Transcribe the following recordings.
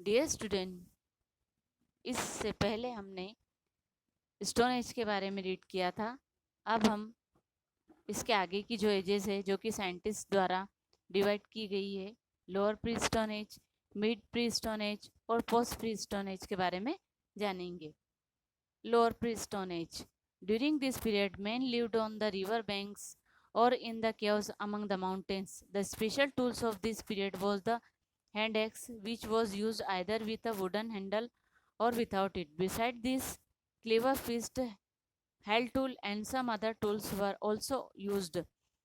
Dear student, इससे पहले हमने स्टोन एज के बारे में रीड किया था। अब हम इसके आगे की जो एजेस है जो कि साइंटिस्ट द्वारा डिवाइड की गई है, lower pre stone as, mid pre stone as और पोस्ट प्री स्टोन एज के बारे में जानेंगे। Lower pre stone as, during this period men lived on the river banks or in the caves among the mountains. The special tools of this period was the hand axe, which was used either with a wooden handle or without it. Beside this, cleaver fist, held tool and some other tools were also used.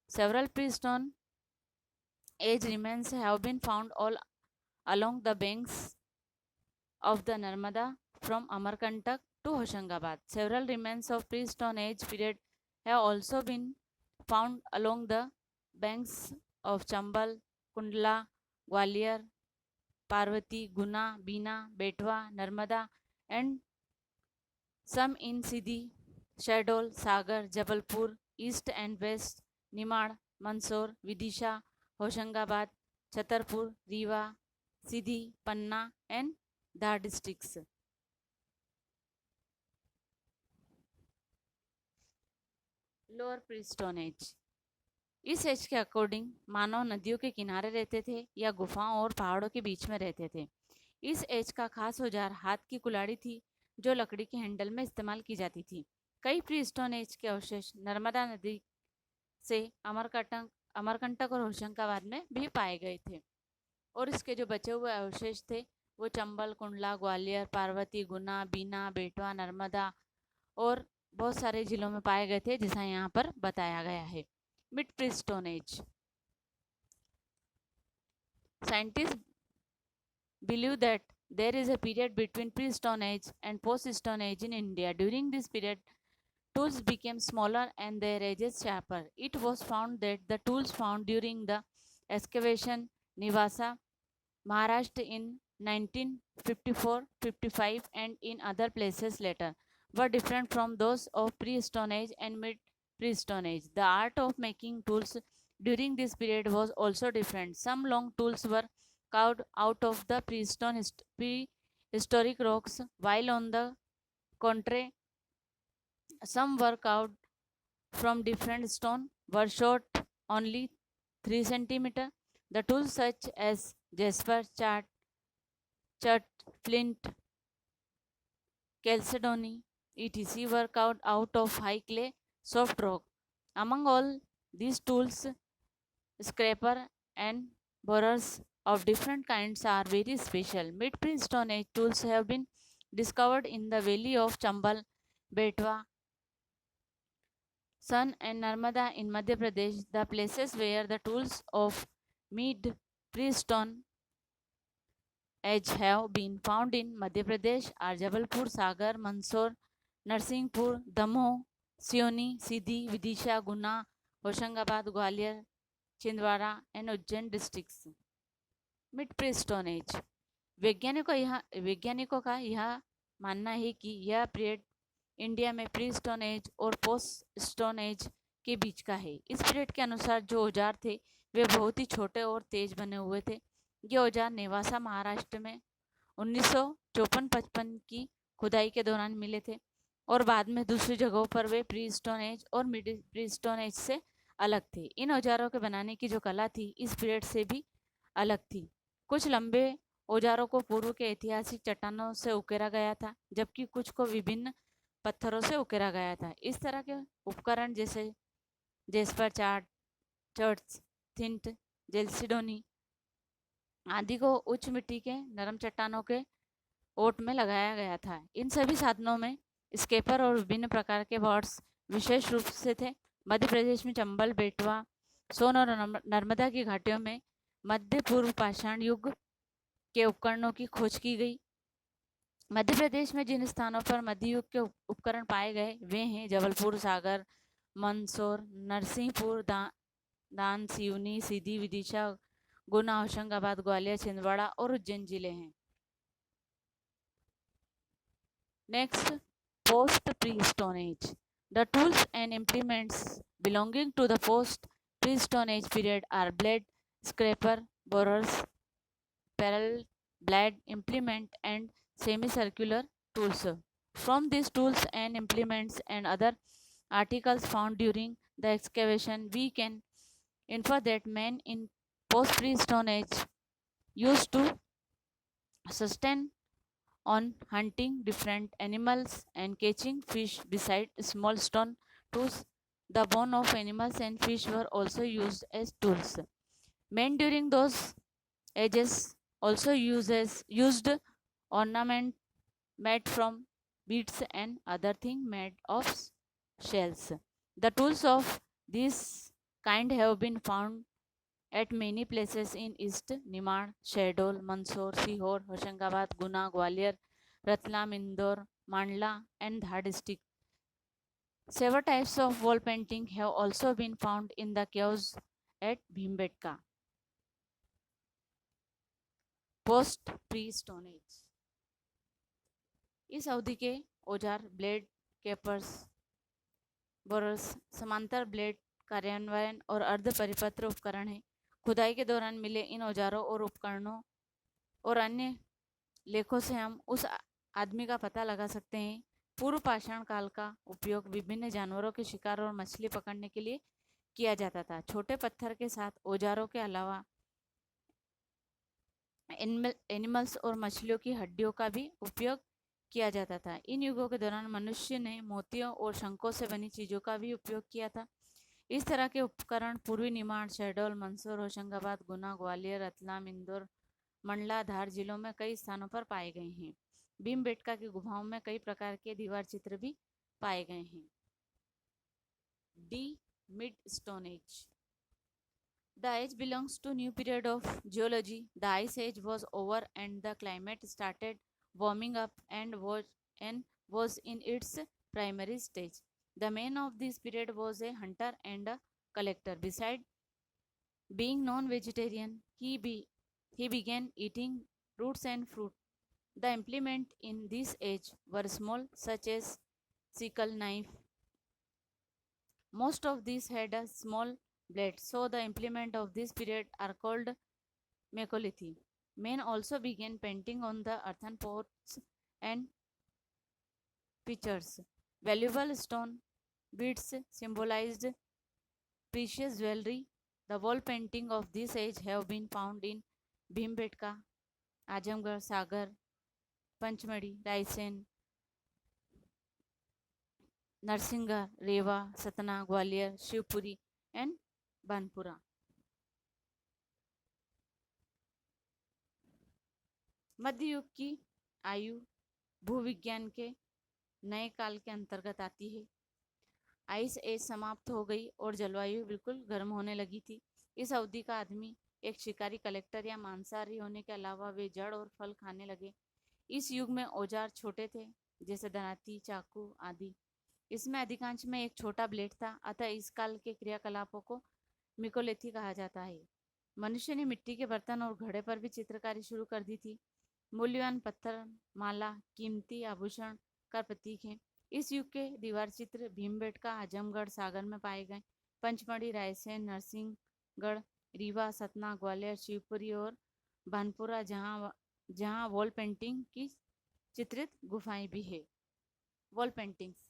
Several pre-stone age remains have been found all along the banks of the Narmada from Amarkantak to Hoshangabad. Several remains of pre-stone age period have also been found along the banks of Chambal, Kundla, Gwalior, Parvati, Guna, Bina, Betwa, Narmada, and some in Sindhi, Shahdol, Sagar, Jabalpur, East and West, Nimad, Mandsaur, Vidisha, Hoshangabad, Chhatarpur, Rewa, Sindhi, Panna, and Dhar districts. Lower pre stone as, इस as के according मानव नदियों के किनारे रहते थे या गुफाओं और पहाड़ों के बीच में रहते थे। इस एज का खास औजार हाथ की कुल्हाड़ी थी जो लकड़ी के हैंडल में इस्तेमाल की जाती थी। कई प्री स्टोन एज के अवशेष नर्मदा नदी से अमरकंटक और होशंगाबाद में भी पाए गए थे और इसके जो बचे हुए अवशेष थे वो चंबल, कुंडला, ग्वालियर, पार्वती, गुना, बीना, बेटवा, नर्मदा और बहुत सारे जिलों में पाए गए थे, जैसा यहाँ पर बताया गया है। Mid pre stone as, scientist believe that there is a period between pre-stone age and post-stone age in India. During this period, tools became smaller and their edges sharper. It was found that the tools found during the excavation Nivasa, Maharashtra in 1954-55 and in other places later were different from those of pre-stone age and mid-pre-stone age. The art of making tools during this period was also different. Some long tools were carved out of the prehistoric rocks, while on the contrary, some were carved from different stone were short only 3 centimeter. The tools such as jasper, chert, flint, chalcedony, etc. were carved out of high clay, soft rock. Among all these tools, scraper and borers of different kinds are very special. Mid Stone Age tools have been discovered in the valley of Chambal, Betwa, Son and Narmada in Madhya Pradesh, the places where the tools of mid Stone Age have been found in Madhya Pradesh are Jabalpur, Sagar, Mandsaur, Narsinghpur, Damoh, Sioni, Sindhi, Vidisha, Guna, Hoshangabad, Gwalior, Chhindwara and Ujjain districts. Mid pre stone as, वैज्ञानिकों का यह मानना है कि यह period India में pre stone as और post stone age के बीच का है। इस पीरियड के अनुसार जो औजार थे वे बहुत ही छोटे और तेज बने हुए थे। ये औजार नेवासा महाराष्ट्र में 1954-55 की खुदाई के दौरान मिले थे और बाद में दूसरी जगहों पर वे प्री स्टोन एज और मिड प्री स्टोन एज से अलग थे। इन औजारों के बनाने की जो कला थी इस पीरियड से भी अलग थी। कुछ लंबे औजारों को पूर्व के ऐतिहासिक चट्टानों से उकेरा गया था, जबकि कुछ को विभिन्न पत्थरों से उकेरा गया था। इस तरह के उपकरण जैसे जेस्पर, चर्च, थिंट, जेल्सिडोनी आदि को उच्च मिट्टी के नरम चट्टानों के ओट में लगाया गया था। इन सभी साधनों में स्केपर और विभिन्न प्रकार के बॉर्ड्स विशेष रूप से थे। मध्य प्रदेश में चंबल, बेटवा, सोन और नर्मदा की घाटियों में मध्य पूर्व पाषाण युग के उपकरणों की खोज की गई। मध्य प्रदेश में जिन स्थानों पर मध्य युग के उपकरण पाए गए वे हैं जबलपुर, सागर, मंदसौर, नरसिंहपुर, दान, सिवनी, सीधी, विदिशा, गुना, होशंगाबाद, ग्वालियर, छिंदवाड़ा और उज्जैन जिले हैं। Next, post pre stone age, the tools and implements belonging to the post pre stone age period are blade, scraper, borers, ferrule, blade, implement, and semicircular tools. From these tools and implements and other articles found during the excavation, we can infer that men in post-pre-Stone Age used to sustain on hunting different animals and catching fish beside small stone tools. The bone of animals and fish were also used as tools. Men during those ages also used ornament made from beads and other things made of shells. The tools of this kind have been found at many places in East Nimad, Shahdol, Mandsaur, Sihor, Hoshangabad, Guna, Gwalior, Ratlam, Indore, Mandla, and Dhar district. Several types of wall painting have also been found in the caves at Bhimbetka. Post pre stone as इस अवधि के औजार blade, capers, borers, समांतर blade कार्यान्वयन और अर्ध परिपत्र उपकरण हैं। खुदाई के दौरान मिले इन औजारों और उपकरणों और अन्य लेखों से हम उस आदमी का पता लगा सकते हैं। पूर्व पाषाण काल का उपयोग विभिन्न जानवरों के शिकार और मछली पकड़ने के लिए किया जाता था। छोटे पत्थर के साथ औजारों के अलावा एनिमल्स और मछलियों की हड्डियों का भी उपयोग किया जाता था। इन युगों के दौरान मनुष्य ने मोतियों और शंखों से बनी चीज़ों का भी उपयोग किया था। इस तरह के उपकरण पूर्वी निमाड़, शहडोल, मंदसौर, होशंगाबाद, गुना, ग्वालियर, रतलाम, इंदौर, मंडला, धार जिलों में कई स्थानों पर पाए गए हैं। भीमबेटका की गुफाओं में कई प्रकार के दीवार चित्र भी पाए गए हैं। D mid stone age The age belongs to new period of geology. The ice age was over and the climate started warming up and was in its primary stage. The man of this period was a hunter and a collector. Beside being non-vegetarian, he began eating roots and fruit. The implement in this age were small, such as sickle, knife. Most of these had a small blade, so the implement of this period are called Mecholithic. Men also began painting on the earthen pots and pitchers. Valuable stone beads symbolized precious jewelry. The wall painting of this age have been found in Bhimbetka, Ajamgarh, Sagar, Panchmadi, Raisen, Narsinga, Rewa, Satna, Gwalior, Shivpuri, and Banpura. मध्य युग की आयु भूविज्ञान के नए काल के अंतर्गत आती है। आइस एज समाप्त हो गई और जलवायु बिल्कुल गर्म होने लगी थी। इस अवधि का आदमी एक शिकारी, कलेक्टर या मांसाहारी होने के अलावा वे जड़ और फल खाने लगे। इस युग में औजार छोटे थे, जैसे दनाती, चाकू आदि। इसमें अधिकांश में एक छोटा ब्लेड था, अतः इस काल के क्रियाकलापों को मिकोलिथी कहा जाता है। मनुष्य ने मिट्टी के बर्तन और घड़े पर भी चित्रकारी शुरू कर दी थी। मूल्यवान पत्थर, माला, कीमती आभूषण का प्रतीक है। इस युग के दीवार चित्र भीमबेटका, आजमगढ़, सागर में पाए गए। पंचमढ़ी, रायसेन, नरसिंहगढ़, रीवा, सतना, ग्वालियर, शिवपुरी और भानपुरा जहाँ वॉल पेंटिंग की चित्रित गुफाएं भी है। Wall paintings